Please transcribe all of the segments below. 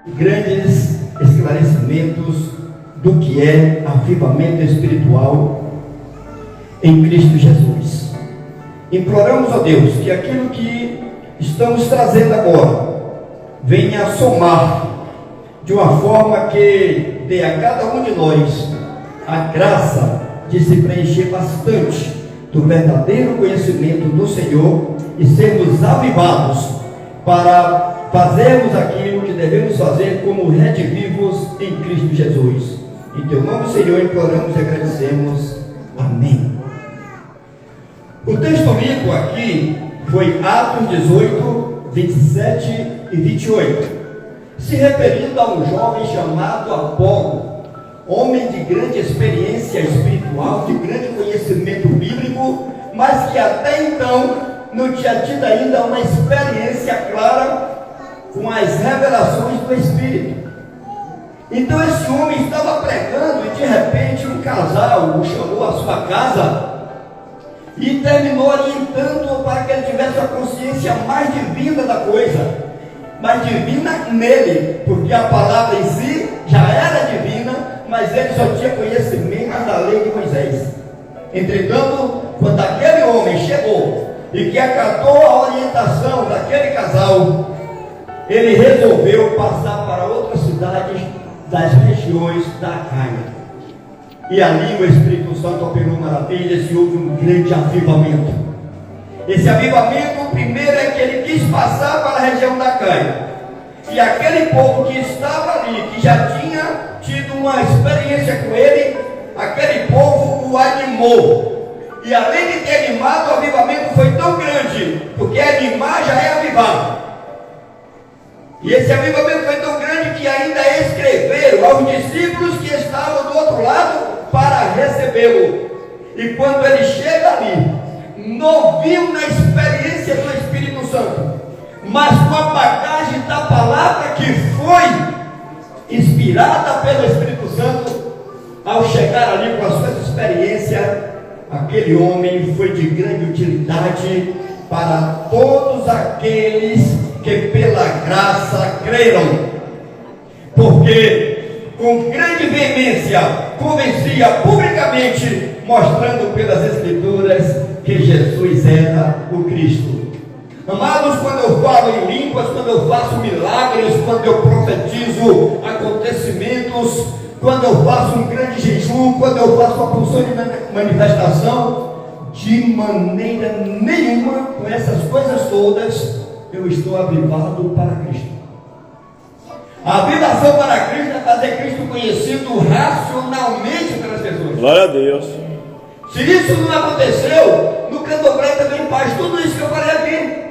grandes esclarecimentos do que é avivamento espiritual em Cristo Jesus. Imploramos a Deus que aquilo que estamos trazendo agora venha a somar de uma forma que dê a cada um de nós a graça de se preencher bastante do verdadeiro conhecimento do Senhor e sermos avivados para fazermos aquilo que devemos fazer como redivivos em Cristo Jesus. Em teu nome, Senhor, imploramos e agradecemos. Amém. O texto lido aqui foi Atos 18, 27 e 28, se referindo a um jovem chamado Apolo, homem de grande experiência espiritual, de grande conhecimento bíblico, mas que até então não tinha tido ainda uma experiência clara com as revelações do Espírito. Então esse homem estava pregando e de repente um casal o chamou à sua casa e terminou orientando para que ele tivesse a consciência mais divina da coisa, mais divina nele, porque a palavra em si já era divina, mas ele só tinha conhecimento da lei de Moisés. Entretanto, quando aquele homem chegou e que acatou a orientação daquele casal, ele resolveu passar para outras cidades das regiões da Acaia. E ali o Espírito Santo operou maravilhas e houve um grande avivamento. Esse avivamento, o primeiro é que ele quis passar para a região da Acaia. E aquele povo que estava ali, que já tinha tido uma experiência com ele, aquele povo o animou. E além de ter animado, o avivamento foi tão grande, porque animar já é avivar. E esse avivamento foi tão grande que ainda escreveram aos discípulos que estavam do outro lado para recebê-lo. E quando ele chega ali, não viu na experiência do Espírito Santo, mas com a bagagem da palavra que foi inspirada pelo Espírito Santo, ao chegar ali com a sua experiência, aquele homem foi de grande utilidade para todos aqueles que pela graça creram, porque com grande veemência convencia publicamente, mostrando pelas Escrituras que Jesus era o Cristo. Amados, quando eu falo em línguas, quando eu faço milagres, quando eu profetizo acontecimentos, quando eu faço um grande jejum, quando eu faço uma função de manifestação, de maneira nenhuma, com essas coisas todas, eu estou avivado para Cristo. A avivação para Cristo é fazer Cristo conhecido racionalmente pelas pessoas. Glória a Deus. Se isso não aconteceu, no candomblé também faz tudo isso que eu falei aqui.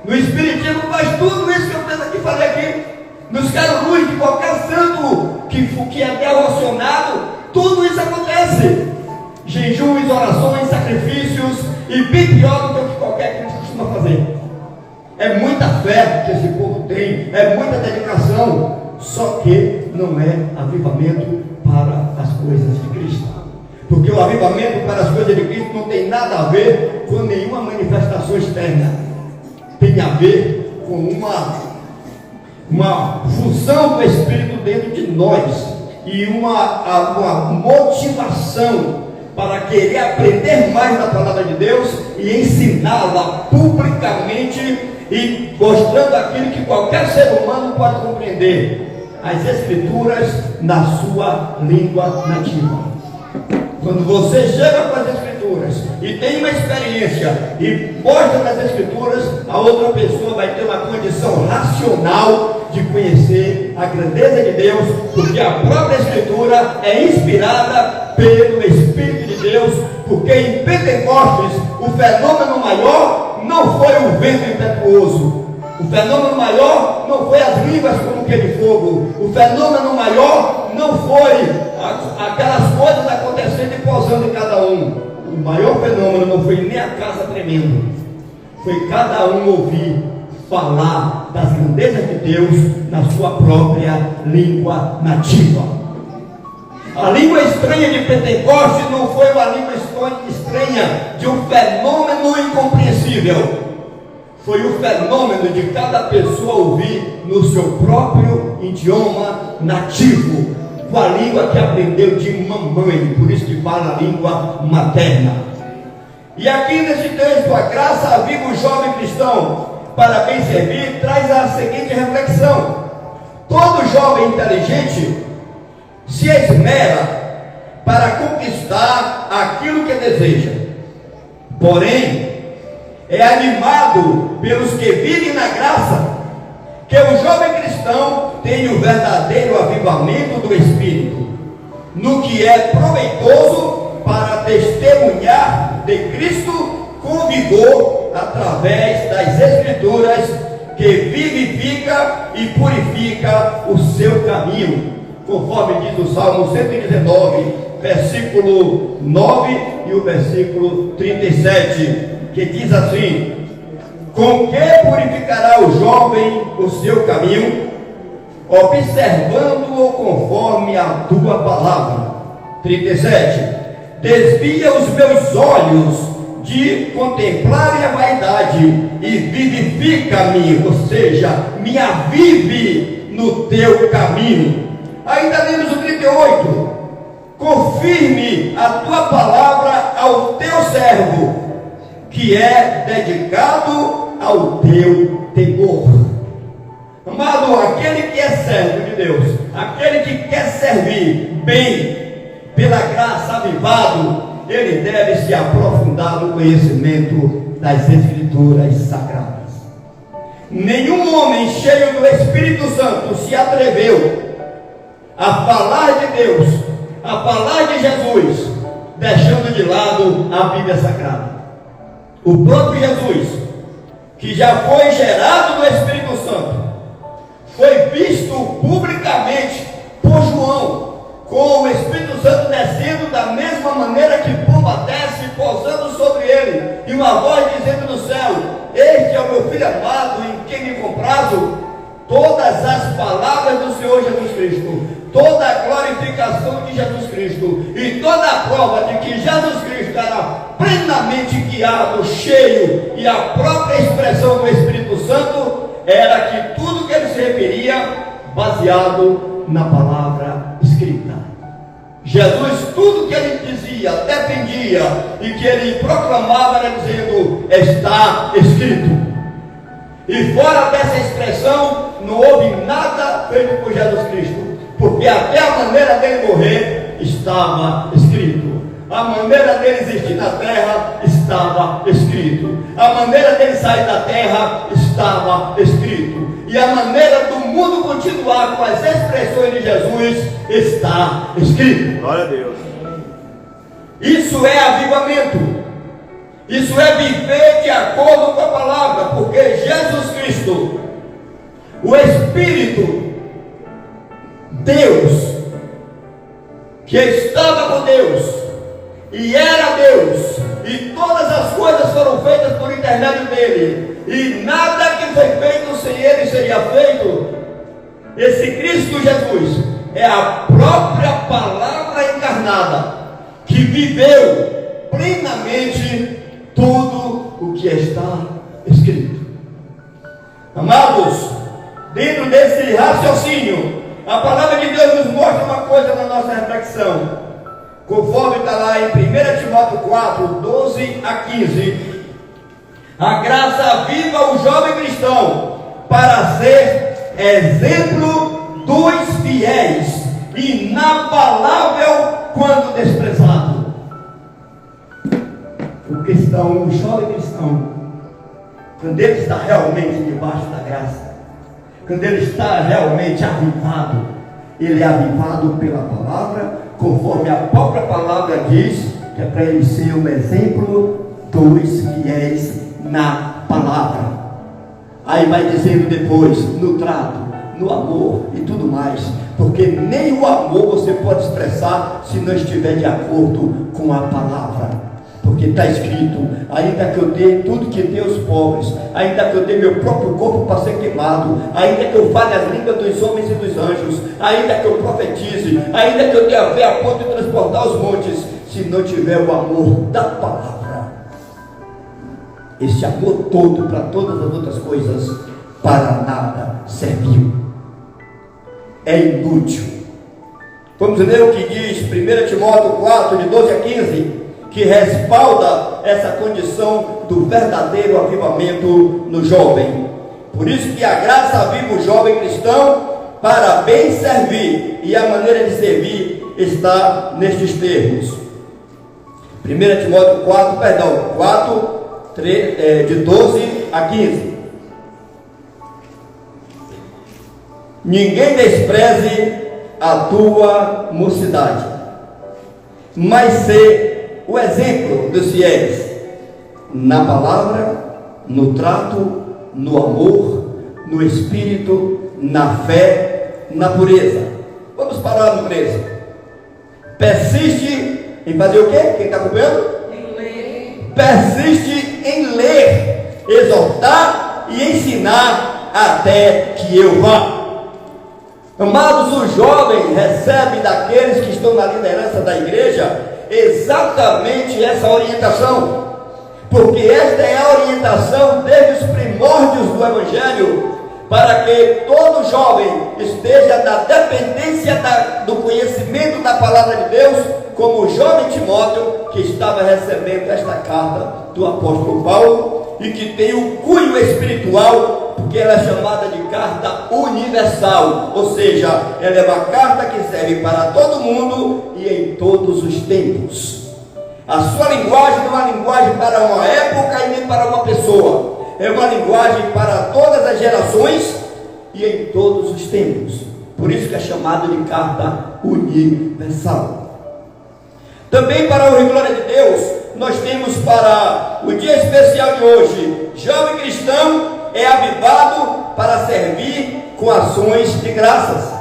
No Espiritismo faz tudo isso que eu falei aqui. Nos carolus de qualquer santo que é devocionado, tudo isso acontece. Jejuns, orações, sacrifícios e bem pior do que o que qualquer crente costuma fazer. É muita fé que esse povo tem, é muita dedicação, só que não é avivamento para as coisas de Cristo. Porque o avivamento para as coisas de Cristo não tem nada a ver com nenhuma manifestação externa. Tem a ver com uma função do Espírito dentro de nós e uma motivação para querer aprender mais da palavra de Deus e ensiná-la publicamente e mostrando aquilo que qualquer ser humano pode compreender, as Escrituras na sua língua nativa. Quando você chega com as Escrituras e tem uma experiência e mostra nas Escrituras, a outra pessoa vai ter uma condição racional de conhecer a grandeza de Deus, porque a própria Escritura é inspirada pelo Espírito de Deus, porque em Pentecostes o fenômeno maior não foi o vento impetuoso, o fenômeno maior não foi as línguas como que de fogo, o fenômeno maior não foi aquelas coisas acontecendo e pousando em cada um. O maior fenômeno não foi nem a casa tremendo, foi cada um ouvir falar das grandezas de Deus na sua própria língua nativa. A língua estranha de Pentecostes não foi uma língua estranha de um fenômeno incompreensível. foi o fenômeno de cada pessoa ouvir no seu próprio idioma nativo, com a língua que aprendeu de mamãe, por isso que fala a língua materna. E aqui nesse texto, a graça viva o jovem cristão para bem servir, traz a seguinte reflexão: todo jovem inteligente se esmera para conquistar aquilo que deseja, porém é animado pelos que vivem na graça, que o jovem cristão tem o verdadeiro avivamento do Espírito, no que é proveitoso para testemunhar de Cristo com vigor, através das Escrituras, que vivifica e purifica o seu caminho, conforme diz o Salmo 119, versículo 9 e o versículo 37, que diz assim: com que purificará o jovem o seu caminho, observando-o conforme a tua palavra. 37, desvia os meus olhos de contemplar a vaidade e vivifica-me, ou seja, me avive no teu caminho. Ainda lemos o 38, confirme a tua palavra ao teu servo, que é dedicado ao teu temor. Amado, aquele que é servo de Deus, aquele que quer servir bem, pela graça avivado, ele deve se aprofundar no conhecimento das Escrituras sagradas. Nenhum homem cheio do Espírito Santo se atreveu a falar de Deus, a falar de Jesus, deixando de lado a Bíblia Sagrada. O próprio Jesus, que já foi gerado do Espírito Santo, foi visto publicamente por João, com o Espírito Santo descendo da mesma maneira que pomba desce, pousando sobre ele, e uma voz dizendo no céu: este é o meu filho amado, em quem me comprazo. Todas as palavras do Senhor Jesus Cristo, toda a glorificação de Jesus Cristo e toda a prova de que Jesus Cristo era plenamente guiado, cheio, e a própria expressão do Espírito Santo era que tudo que ele se referia baseado na palavra escrita. Jesus, tudo que ele dizia, defendia e que ele proclamava era dizendo: está escrito. E fora dessa expressão não houve nada feito por Jesus Cristo, porque até a maneira dele morrer estava escrito, a maneira dele existir na terra estava escrito, a maneira dele sair da terra estava escrito, e a maneira do mundo continuar com as expressões de Jesus está escrito. Glória a Deus. Isso é avivamento. Isso é viver de acordo com a palavra, porque Jesus Cristo, o Espírito, Deus, que estava com Deus, e era Deus, e todas as coisas foram feitas por intermédio dele, e nada que foi feito sem ele seria feito. Esse Cristo Jesus é a própria palavra encarnada, que viveu plenamente tudo o que está escrito. Amados, dentro desse raciocínio, a palavra de Deus nos mostra uma coisa na nossa reflexão, conforme está lá em 1 Timóteo 4, 12 a 15. A graça viva o jovem cristão para ser exemplo dos fiéis, inabalável quando desprezado. O cristão, o jovem cristão, quando ele está realmente debaixo da graça, quando ele está realmente avivado, ele é avivado pela palavra, conforme a própria palavra diz, que é para ele ser um exemplo dos fiéis na palavra. Aí vai dizendo depois, no trato, no amor e tudo mais, porque nem o amor você pode expressar se não estiver de acordo com a palavra. Porque está escrito: ainda que eu dê tudo que dê aos pobres, ainda que eu dê meu próprio corpo para ser queimado, ainda que eu fale as línguas dos homens e dos anjos, ainda que eu profetize, ainda que eu tenha fé a ponto de transportar os montes, se não tiver o amor da palavra, esse amor todo para todas as outras coisas, para nada serviu. É inútil. Vamos ler o que diz 1 Timóteo 4, de 12 a 15, que respalda essa condição do verdadeiro avivamento no jovem. Por isso que a graça aviva o jovem cristão para bem servir, e a maneira de servir está nestes termos. 1 Timóteo 4, de 12 a 15. Ninguém despreze a tua mocidade, mas sê o exemplo dos fiéis, na palavra, no trato, no amor, no espírito, na fé, na pureza. Vamos parar no 13. Persiste em fazer o quê? Quem está acompanhando? Em ler. Persiste em ler, exortar e ensinar até que eu vá. Amados, os jovens recebem daqueles que estão na liderança da igreja exatamente essa orientação, porque esta é a orientação desde os primórdios do Evangelho, para que todo jovem esteja na dependência do conhecimento da palavra de Deus, como o jovem Timóteo, que estava recebendo esta carta do apóstolo Paulo, e que tem o cunho espiritual, porque ela é chamada de carta universal, ou seja, ela é uma carta que serve para todo mundo e em todos os tempos. A sua linguagem não é uma linguagem para uma época e nem para uma pessoa, é uma linguagem para todas as gerações e em todos os tempos. Por isso que é chamada de carta universal. Também, para a glória de Deus, nós temos para o dia especial de hoje: jovem cristão é avivado para servir com ações de graças.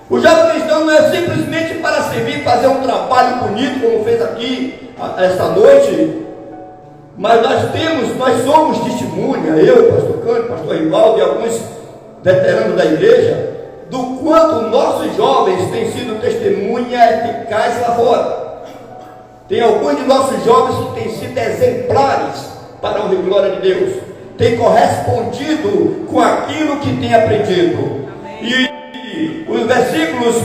O jovem cristão não é simplesmente para servir, fazer um trabalho bonito, como fez aqui esta noite, mas nós somos testemunha, eu, pastor Cândido, pastor Rivaldo e alguns veteranos da igreja, do quanto nossos jovens têm sido testemunha eficaz lá fora. Tem alguns de nossos jovens que têm sido exemplares para a honra e glória de Deus, têm correspondido com aquilo que têm aprendido. E os versículos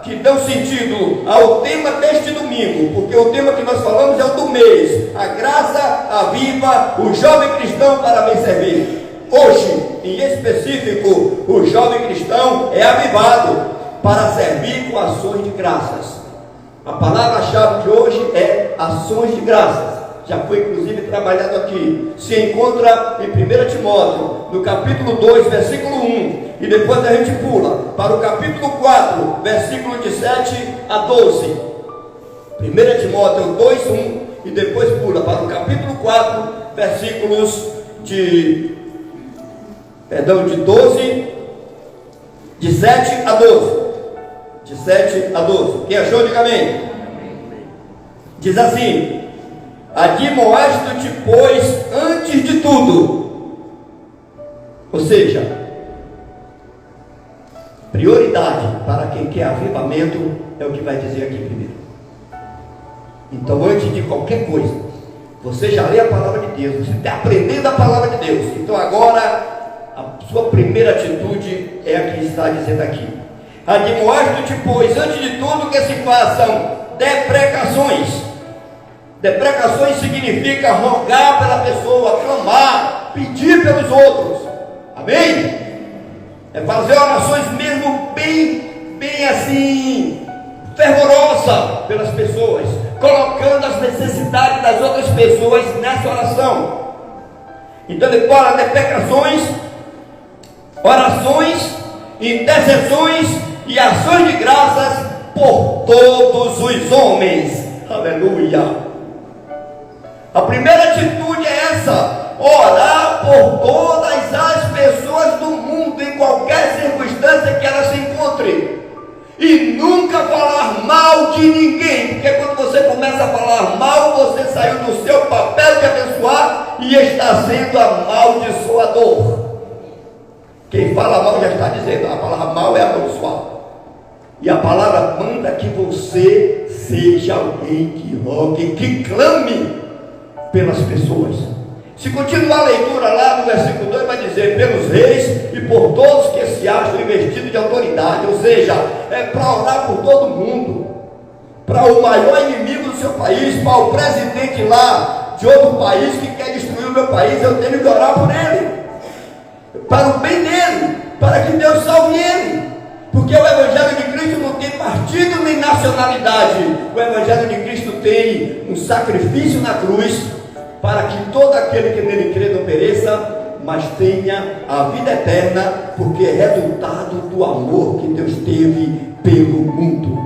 que dão sentido ao tema deste domingo, porque o tema que nós falamos é o do mês: a graça aviva o jovem cristão para bem servir. Hoje, em específico, o jovem cristão é avivado para servir com ações de graças. A palavra-chave de hoje é ações de graças. Já foi inclusive trabalhado aqui. Se encontra em 1 Timóteo, no capítulo 2, versículo 1. E depois a gente pula para o capítulo 4, versículo de 7 a 12. 1 Timóteo 2, 1. E depois pula para o capítulo 4, versículos de 12, de 7 a 12. De 7 a 12. Quem achou, diga amém. Diz assim: admoesto-te, pois, antes de tudo. Ou seja, prioridade para quem quer avivamento é o que vai dizer aqui primeiro. Então, antes de qualquer coisa, você já lê a palavra de Deus, você está aprendendo a palavra de Deus. Então agora, a sua primeira atitude é a que está dizendo aqui: admoesto-te, pois, antes de tudo, que se façam deprecações. Deprecações significa rogar pela pessoa, clamar, pedir pelos outros. Amém? É fazer orações mesmo bem assim, fervorosa pelas pessoas, colocando as necessidades das outras pessoas nessa oração. Então ele fala de deprecações, orações, intercessões e ações de graças por todos os homens. Aleluia! A primeira atitude é essa: orar por todas as pessoas do mundo, em qualquer circunstância que ela se encontre, e nunca falar mal de ninguém, porque quando você começa a falar mal, você saiu do seu papel de abençoar e está sendo amaldiçoador. Quem fala mal já está dizendo: a palavra mal é amaldiçoar. E a palavra manda que você seja alguém que rogue, que clame. pelas pessoas. Se continuar a leitura lá no versículo 2, vai dizer: pelos reis e por todos que se acham investidos de autoridade. Ou seja, é para orar por todo mundo, para o maior inimigo do seu país, para o presidente lá de outro país que quer destruir o meu país, eu tenho que orar por ele, para o bem dele, para que Deus salve ele, porque o Evangelho de Cristo não tem partido nem nacionalidade. O Evangelho de Cristo tem um sacrifício na cruz, para que todo aquele que nele crê não pereça, mas tenha a vida eterna, porque é resultado do amor que Deus teve pelo mundo.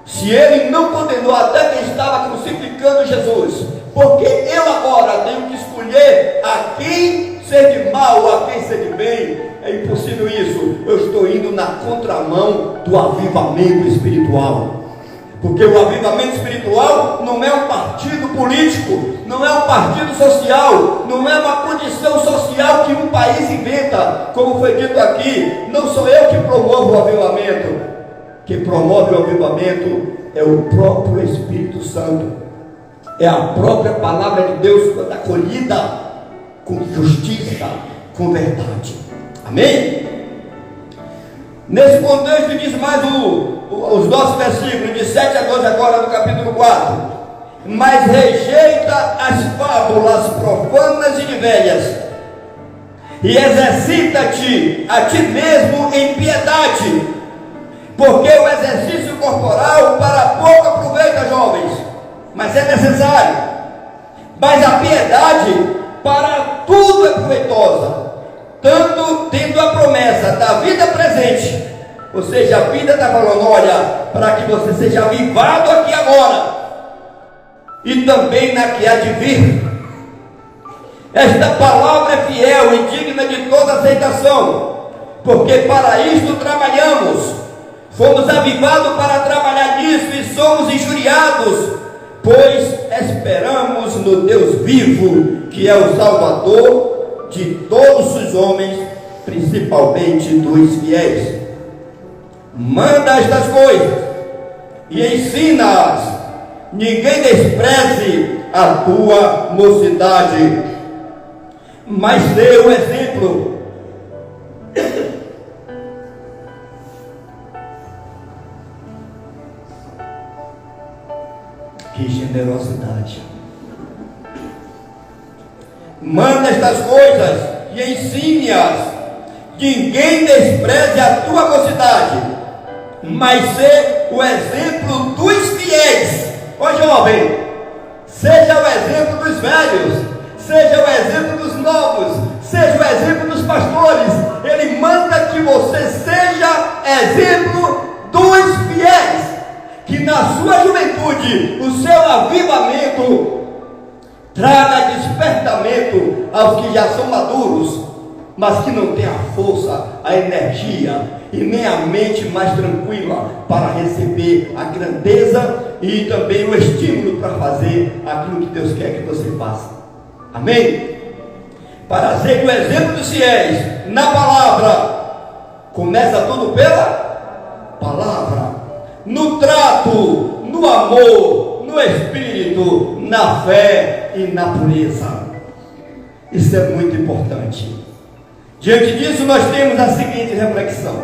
Se ele não condenou até quem estava crucificando Jesus, porque eu agora tenho que escolher a quem ser de mal, a quem ser de bem, é impossível isso. Eu estou indo na contramão do avivamento espiritual. Porque o avivamento espiritual não é um partido político, não é um partido social, não é uma condição social que um país inventa, como foi dito aqui. Não sou eu que promovo o avivamento. Quem promove o avivamento é o próprio Espírito Santo, é a própria palavra de Deus, quando acolhida com justiça, com verdade. Amém? Nesse contexto diz mais os nossos versículos de 7 a 12 agora do capítulo 4: mas rejeita as fábulas profanas e de velhas, e exercita-te a ti mesmo em piedade, porque o exercício corporal para pouco aproveita, jovens, mas é necessário. Mas a piedade para tudo é proveitosa, tanto tendo a promessa da vida presente, ou seja, a vida está falando: olha, para que você seja avivado aqui agora, e também na que há de vir. Esta palavra é fiel e digna de toda aceitação, porque para isto trabalhamos. Fomos avivados para trabalhar nisso e somos injuriados, pois esperamos no Deus vivo, que é o Salvador de todos os homens, principalmente dos fiéis. Manda estas coisas e ensina-as. Ninguém despreze a tua mocidade, mas dê o exemplo. Que generosidade. Manda estas coisas e ensine-as. Ninguém despreze a tua mocidade, mas seja o exemplo dos fiéis. Ó jovem, seja o exemplo dos velhos, seja o exemplo dos novos, seja o exemplo dos pastores. Ele manda que você seja exemplo dos fiéis, que na sua juventude o seu avivamento traga despertamento aos que já são maduros, mas que não têm a força, a energia e nem a mente mais tranquila para receber a grandeza e também o estímulo para fazer aquilo que Deus quer que você faça. Amém? Para ser o exemplo dos fiéis na palavra, começa tudo pela palavra, no trato, no amor, no espírito, na fé e na pureza. Isso é muito importante. Diante disso, nós temos a seguinte reflexão: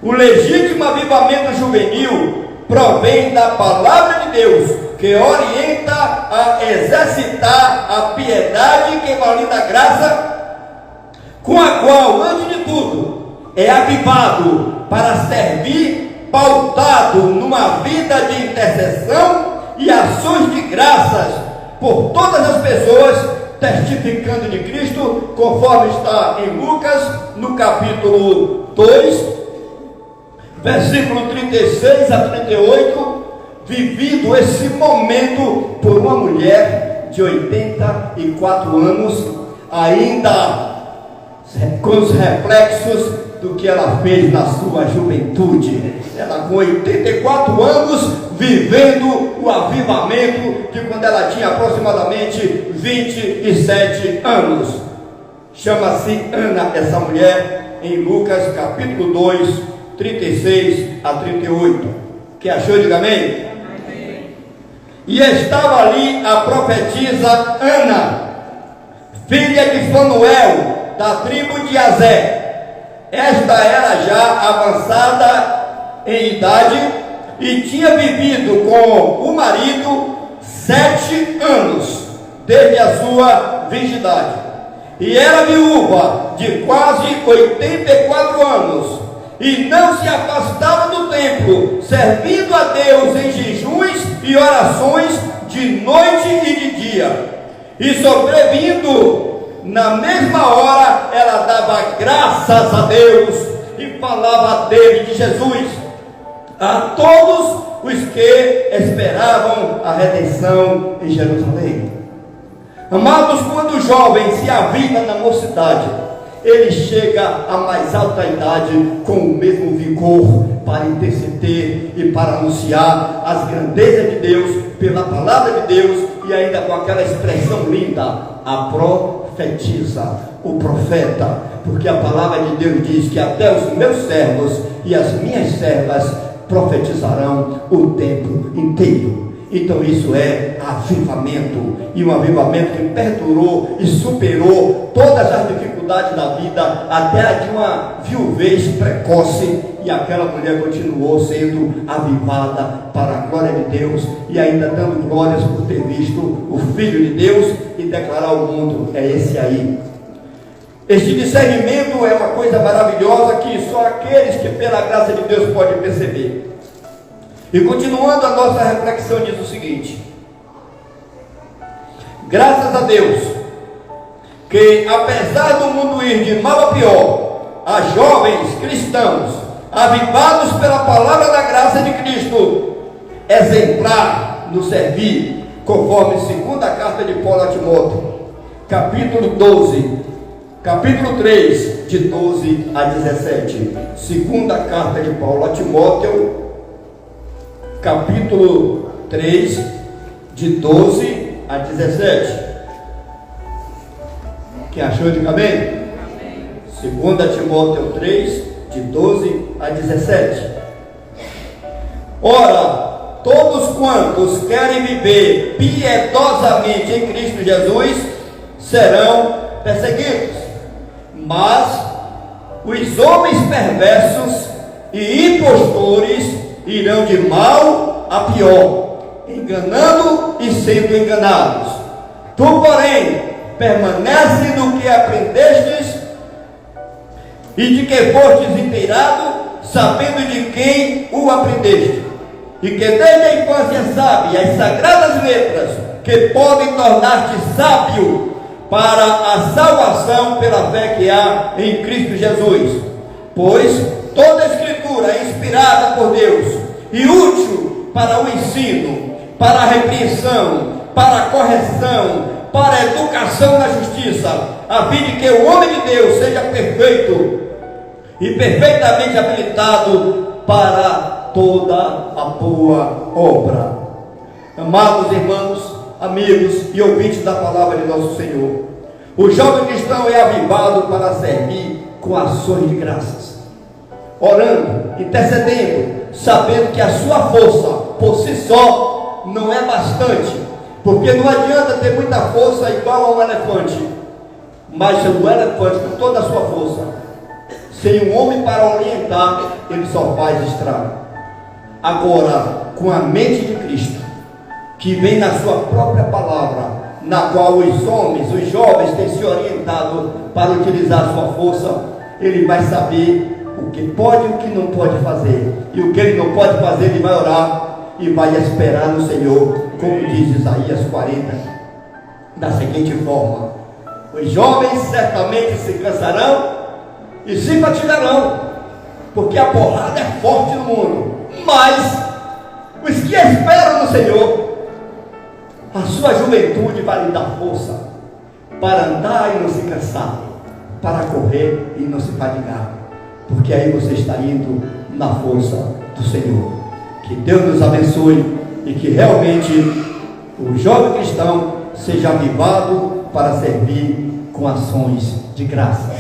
o legítimo avivamento juvenil provém da palavra de Deus, que orienta a exercitar a piedade que valida a graça, com a qual, antes de tudo, é avivado para servir, pautado numa vida de intercessão e ações de graças por todas as pessoas, testificando de Cristo, conforme está em Lucas, no capítulo 2, versículo 36 a 38, vivido esse momento por uma mulher de 84 anos, ainda com os reflexos do que ela fez na sua juventude. Ela com 84 anos, vivendo o avivamento de quando ela tinha aproximadamente 27 anos. Chama-se Ana, essa mulher, em Lucas capítulo 2, 36 a 38. Que achou? Diga amém. E estava ali a profetisa Ana, filha de Fanuel, da tribo de Azé. Esta era já avançada em idade e tinha vivido com o marido 7 anos, desde a sua virgindade. E era viúva de quase 84 anos, e não se afastava do templo, servindo a Deus em jejuns e orações de noite e de dia. E sobrevindo na mesma hora, ela dava graças a Deus e falava dele, de Jesus, a todos os que esperavam a redenção em Jerusalém. Amados, quando o jovem se aviva na mocidade, ele chega à mais alta idade com o mesmo vigor para interceder e para anunciar as grandezas de Deus pela palavra de Deus, e ainda com aquela expressão linda, a profetiza, o profeta, porque a palavra de Deus diz que até os meus servos e as minhas servas profetizarão o tempo inteiro. Então isso é avivamento, e um avivamento que perdurou e superou todas as dificuldades da vida, até a de uma viuvez precoce, e aquela mulher continuou sendo avivada para a glória de Deus, e ainda dando glórias por ter visto o Filho de Deus e declarar ao mundo: é esse aí. Este discernimento é uma coisa maravilhosa que só aqueles que pela graça de Deus podem perceber. E continuando a nossa reflexão, diz o seguinte: graças a Deus que, apesar do mundo ir de mal a pior, há jovens cristãos avivados pela palavra da graça de Cristo, exemplar no servir, conforme segunda carta de Paulo a Timóteo, capítulo 3, de 12 a 17. Segunda carta de Paulo a Timóteo, capítulo 3, de 12 a 17. Quem achou, diga amém? Segunda Timóteo 3, de 12 a 17. Ora, todos quantos querem viver piedosamente em Cristo Jesus serão perseguidos, mas os homens perversos e impostores irão de mal a pior, enganando e sendo enganados. Tu, porém, permanece no que aprendestes e de que fostes inteirado, sabendo de quem o aprendeste, e que desde a infância sabe as sagradas letras que podem tornar-te sábio para a salvação pela fé que há em Cristo Jesus. Pois toda a Escritura é inspirada por Deus e útil para o ensino, para a repreensão, para a correção, para a educação na justiça, a fim de que o homem de Deus seja perfeito e perfeitamente habilitado para toda a boa obra. Amados irmãos, amigos e ouvintes da palavra de nosso Senhor, o jovem cristão é avivado para servir com ações de graças, orando, intercedendo, sabendo que a sua força por si só não é bastante, porque não adianta ter muita força igual a um elefante, mas o elefante com toda a sua força, sem um homem para orientar, ele só faz estrago. Agora, com a mente de Cristo, que vem na sua própria palavra, na qual os homens, os jovens têm se orientado para utilizar a sua força, ele vai saber o que pode e o que não pode fazer, e o que ele não pode fazer, ele vai orar e vai esperar no Senhor, como diz Isaías 40, da seguinte forma: os jovens certamente se cansarão e se fatigarão, porque a porrada é forte no mundo, mas os que esperam no Senhor, a sua juventude vai lhe dar força para andar e não se cansar, para correr e não se fadigar, porque aí você está indo na força do Senhor. Que Deus nos abençoe e que realmente o jovem cristão seja avivado para servir com ações de graça.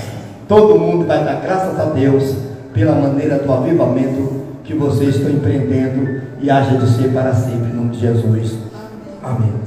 Todo mundo vai dar graças a Deus pela maneira do avivamento que vocês estão empreendendo, e haja de ser para sempre, em nome de Jesus. Amém.